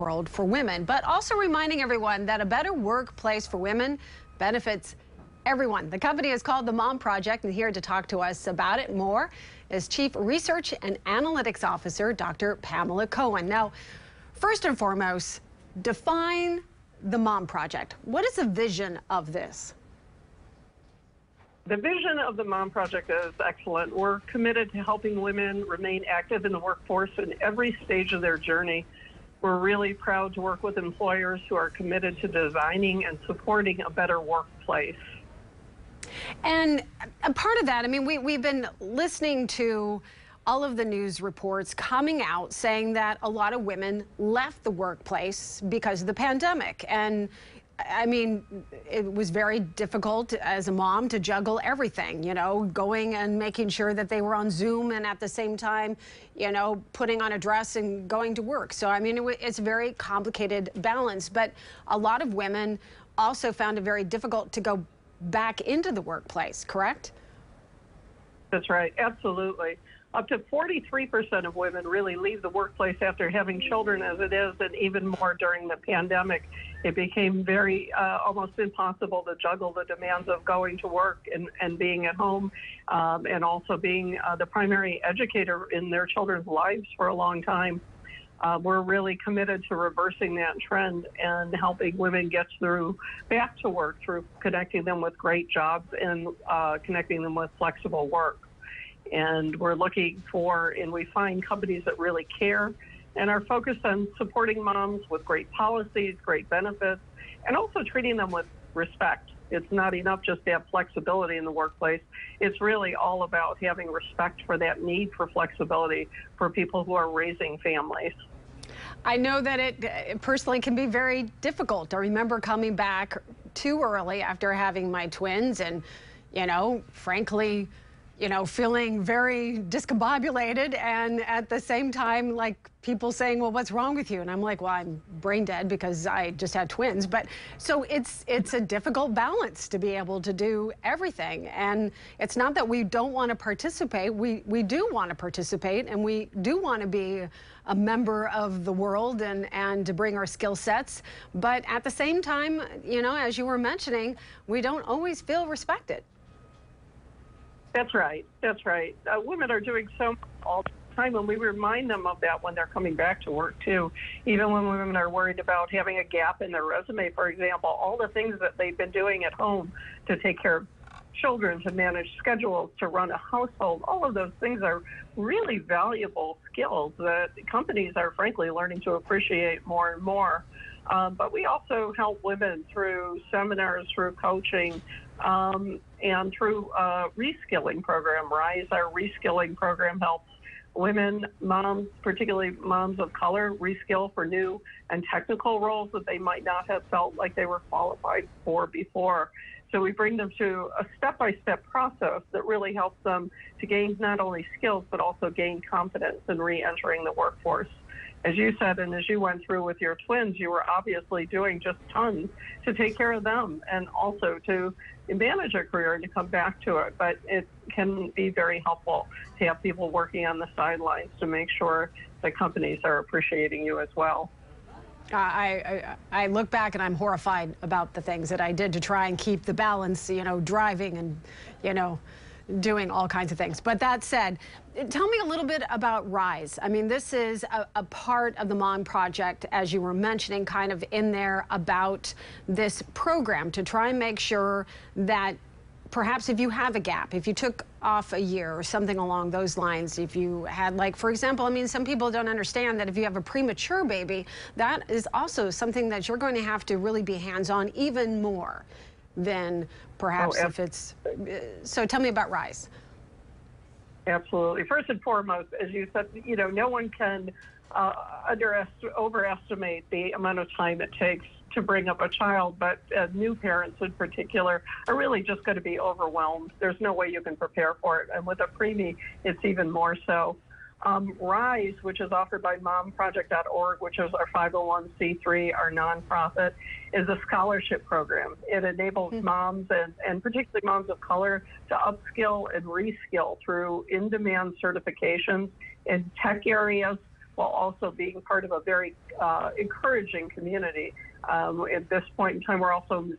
world for women, but also reminding everyone that a better workplace for women benefits everyone. The company is called the Mom Project, and here to talk to us about it more is Chief Research and Analytics Officer, Dr. Pamela Cohen. Now, first and foremost, define the Mom Project. What is the vision of this? The vision of the Mom Project is excellent. We're committed to helping women remain active in the workforce in every stage of their journey. We're really proud to work with employers who are committed to designing and supporting a better workplace. And a part of that, I mean, we've been listening to all of the news reports coming out saying that a lot of women left the workplace because of the pandemic. And I mean, it was very difficult as a mom to juggle everything, you know, going and making sure that they were on Zoom and at the same time, you know, putting on a dress and going to work. So, I mean, it's a very complicated balance. But a lot of women also found it very difficult to go back into the workplace, correct? That's right. Absolutely. Up to 43% of women really leave the workplace after having children as it is, and even more during the pandemic. It became very almost impossible to juggle the demands of going to work and being at home, and also being the primary educator in their children's lives for a long time. We're really committed to reversing that trend and helping women get back to work through connecting them with great jobs and connecting them with flexible work. And we're looking for, and we find companies that really care and are focused on supporting moms with great policies, great benefits, and also treating them with respect. It's not enough just to have flexibility in the workplace. It's really all about having respect for that need for flexibility for people who are raising families. I know that it personally can be very difficult. I remember coming back too early after having my twins and, you know, frankly, you know, feeling very discombobulated, and at the same time, like, people saying, well, what's wrong with you? And I'm like, well, I'm brain dead because I just had twins. But so it's a difficult balance to be able to do everything. And it's not that we don't want to participate. We do want to participate, and we do want to be a member of the world and to bring our skill sets. But at the same time, you know, as you were mentioning, we don't always feel respected. That's right. That's right. Women are doing so much all the time, and we remind them of that when they're coming back to work, too. Even when women are worried about having a gap in their resume, for example, all the things that they've been doing at home to take care of children, to manage schedules, to run a household, all of those things are really valuable skills that companies are, frankly, learning to appreciate more and more. But we also help women through seminars, through coaching, and through a reskilling program. RISE, our reskilling program, helps women, moms, particularly moms of color, reskill for new and technical roles that they might not have felt like they were qualified for before. So we bring them to a step-by-step process that really helps them to gain not only skills, but also gain confidence in re-entering the workforce. As you said, and as you went through with your twins, you were obviously doing just tons to take care of them and also to manage a career and to come back to it. But it can be very helpful to have people working on the sidelines to make sure that companies are appreciating you as well. I look back and I'm horrified about the things that I did to try and keep the balance, you know, driving and, you know, doing all kinds of things. But that said, tell me a little bit about RISE. I mean, this is a part of the Mom Project, as you were mentioning, kind of in there about this program to try and make sure that perhaps if you have a gap, if you took off a year or something along those lines, if you had, like, for example, I mean, some people don't understand that if you have a premature baby, that is also something that you're going to have to really be hands-on even more than perhaps if it's, so tell me about RISE. Absolutely. First and foremost, as you said, you know, no one can overestimate the amount of time it takes to bring up a child, but new parents in particular are really just going to be overwhelmed. There's no way you can prepare for it. And with a preemie, it's even more so. RISE, which is offered by momproject.org, which is our 501c3, our nonprofit, is a scholarship program. It enables moms and particularly moms of color to upskill and reskill through in-demand certifications in tech areas, while also being part of a very encouraging community. At this point in time, we're also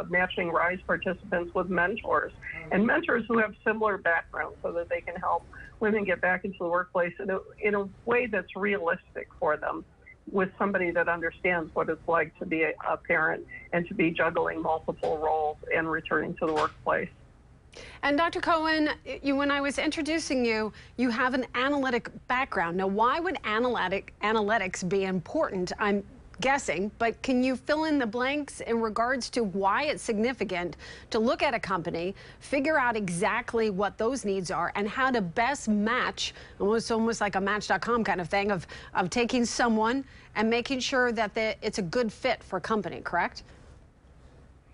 matching RISE participants with mentors, and mentors who have similar backgrounds so that they can help women get back into the workplace in a way that's realistic for them, with somebody that understands what it's like to be a parent and to be juggling multiple roles and returning to the workplace. And Dr. Cohen, when I was introducing you, you have an analytic background. Now, why would analytics be important? I'm guessing, but can you fill in the blanks in regards to why it's significant to look at a company, figure out exactly what those needs are, and how to best match, almost like a Match.com kind of thing, of taking someone and making sure that it's a good fit for a company, correct?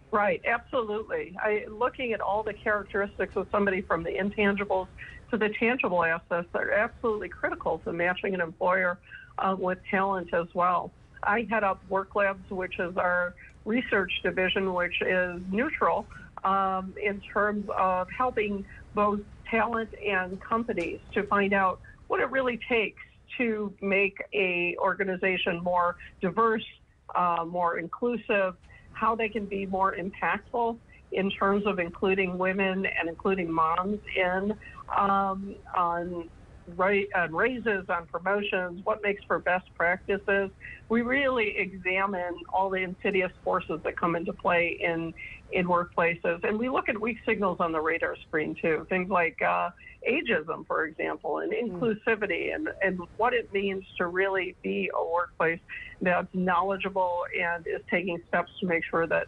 Right, absolutely. Looking at all the characteristics of somebody, from the intangibles to the tangible assets, are absolutely critical to matching an employer with talent as well. I head up Work Labs, which is our research division, which is neutral in terms of helping both talent and companies to find out what it really takes to make a organization more diverse, more inclusive, how they can be more impactful in terms of including women and including moms in on raises, on promotions, what makes for best practices. We really examine all the insidious forces that come into play in workplaces. And we look at weak signals on the radar screen too, things like ageism, for example, and inclusivity, and what it means to really be a workplace that's knowledgeable and is taking steps to make sure that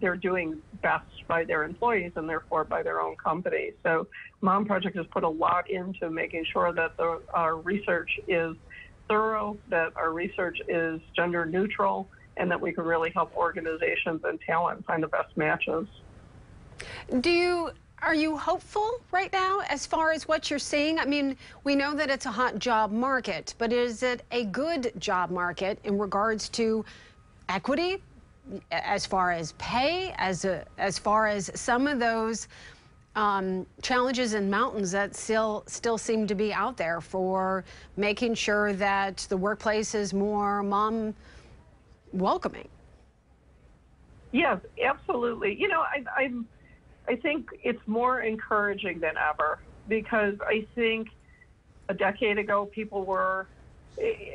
they're doing best by their employees and therefore by their own company. So Mom Project has put a lot into making sure that our research is thorough, that our research is gender neutral, and that we can really help organizations and talent find the best matches. Are you hopeful right now as far as what you're seeing? I mean, we know that it's a hot job market, but is it a good job market in regards to equity, as far as pay, as far as some of those challenges and mountains that still seem to be out there for making sure that the workplace is more mom welcoming? Yes, absolutely. You know, I think it's more encouraging than ever, because I think a decade ago people were,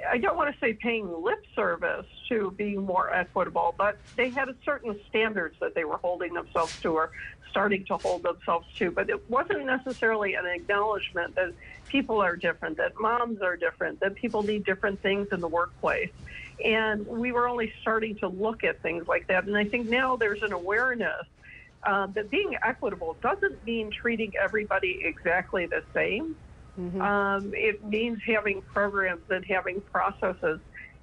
I don't want to say paying lip service to being more equitable, but they had certain standards that they were holding themselves to, or starting to hold themselves to. But it wasn't necessarily an acknowledgement that people are different, that moms are different, that people need different things in the workplace. And we were only starting to look at things like that. And I think now there's an awareness that being equitable doesn't mean treating everybody exactly the same. It means having programs and having processes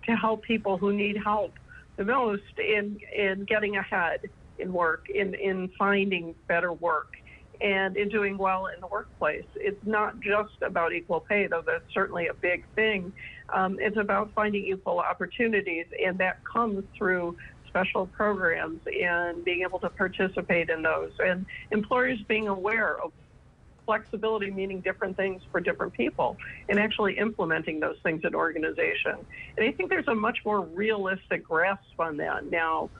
to help people who need help the most in getting ahead in work, in finding better work, and in doing well in the workplace. It's not just about equal pay, though that's certainly a big thing. It's about finding equal opportunities, and that comes through special programs and being able to participate in those, and employers being aware of flexibility meaning different things for different people, and actually implementing those things in organization. And I think there's a much more realistic grasp on that now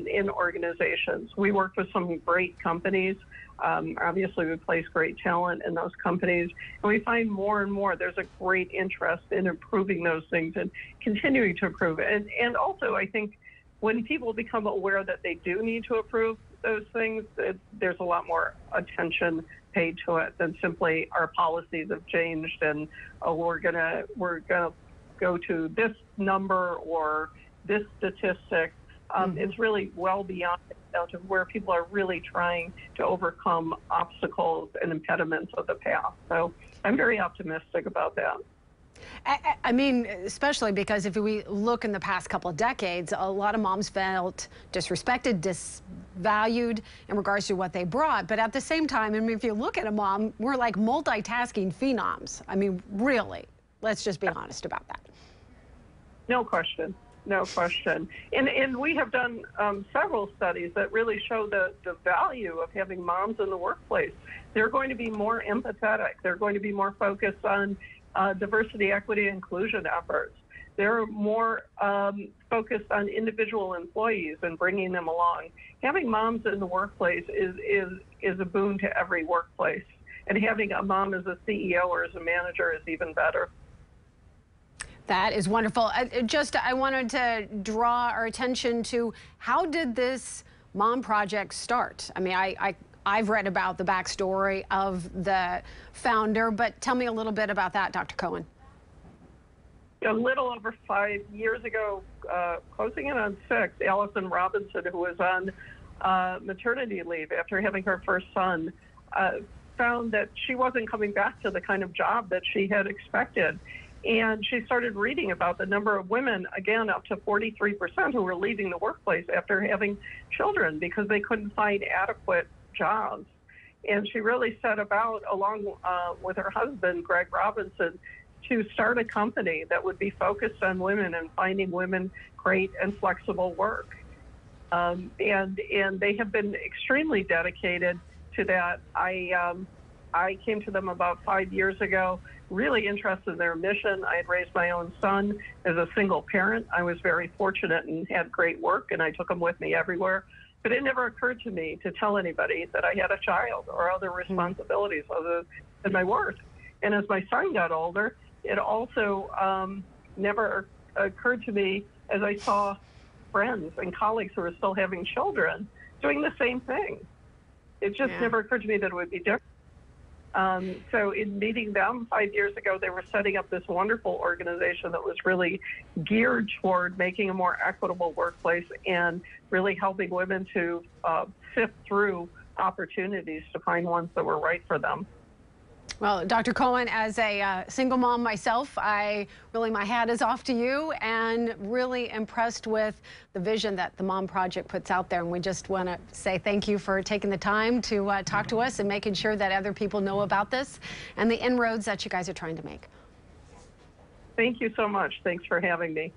in organizations. We work with some great companies. Obviously, we place great talent in those companies, and we find more and more there's a great interest in improving those things and continuing to improve. And also, I think when people become aware that they do need to improve those things, there's a lot more attention paid to it than simply our policies have changed and we're gonna go to this number or this statistic. It's really well beyond to where people are really trying to overcome obstacles and impediments of the past. So I'm very optimistic about that. I mean, especially because if we look in the past couple of decades, a lot of moms felt disrespected, disvalued in regards to what they brought. But at the same time, I mean, if you look at a mom, we're like multitasking phenoms. I mean, really, let's just be honest about that. No question. No question. And we have done several studies that really show the value of having moms in the workplace. They're going to be more empathetic. They're going to be more focused on diversity, equity, inclusion efforts. They're more focused on individual employees and bringing them along. Having moms in the workplace is a boon to every workplace. And having a mom as a CEO or as a manager is even better. That is wonderful. I wanted to draw our attention to, how did this Mom Project start? I mean, I've read about the backstory of the founder, but tell me a little bit about that, Dr. Cohen. A little over 5 years ago, closing in on 6, Allison Robinson, who was on maternity leave after having her first son, found that she wasn't coming back to the kind of job that she had expected. And she started reading about the number of women, again, up to 43%, who were leaving the workplace after having children because they couldn't find adequate jobs. And she really set about, along with her husband, Greg Robinson, to start a company that would be focused on women and finding women great and flexible work. And they have been extremely dedicated to that. I came to them about 5 years ago, really interested in their mission. I had raised my own son as a single parent. I was very fortunate and had great work, and I took him with me everywhere. But it never occurred to me to tell anybody that I had a child or other responsibilities other than my work. And as my son got older, it also never occurred to me, as I saw friends and colleagues who were still having children doing the same thing. It just never occurred to me that it would be different. So in meeting them 5 years ago, they were setting up this wonderful organization that was really geared toward making a more equitable workplace and really helping women to sift through opportunities to find ones that were right for them. Well, Dr. Cohen, as a single mom myself, my hat is off to you, and really impressed with the vision that the Mom Project puts out there. And we just want to say thank you for taking the time to talk to us and making sure that other people know about this and the inroads that you guys are trying to make. Thank you so much. Thanks for having me.